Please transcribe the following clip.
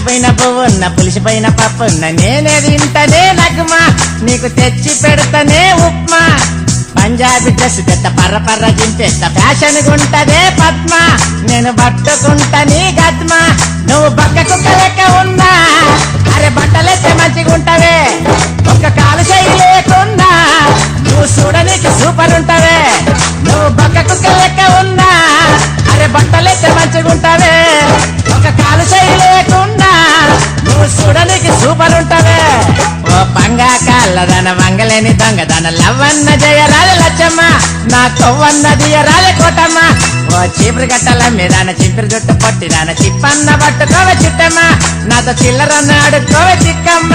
పాచిపోయిన పువ్వున్న పులిసిపోయిన పప్పున్న నేనే తింటనే నగ్మా నీకు తెచ్చి పెడతనే ఉప్మా పంజాబీ డ్రెస్ తెత్త పర్ర పర్ర జింపెత్త ఫ్యాషన్ గుంటదే పద్మ నేను పట్టుకుంటా నీ గద్మ నువ్వు బక్క కుక్క లెక్క ఉన్నా అరే బట్టలెత్తే మంచిగుంటవే ఒక్క కాలు చేయి లేకున్నా నువ్వు చూడనీకి సూపర్ ఉంటవే నువ్వు బక్క కుక్క లెక్క ఉన్నా అరే బట్టలెత్తే మంచిగుంటవే ఒక కాలు చేయి లేకున్నా నువ్వు చూడనీకి సూపర్ ఉంటవే ఓ పంగా కాళ్ళదన వంగలేని దొంగదన లవ్వన్న జయరాల లచ్చమ్మ నా కొవ్వన్న దియరాల కోటమ్మ ఓ చీపురు గట్టల మీదాన చింపిరి జుట్టు పొట్టిదాన చిప్పన్న పట్టుకోవే చిట్టమ్మ నాతో చిల్లరన్న అడుక్కోవే చిక్కమ్మ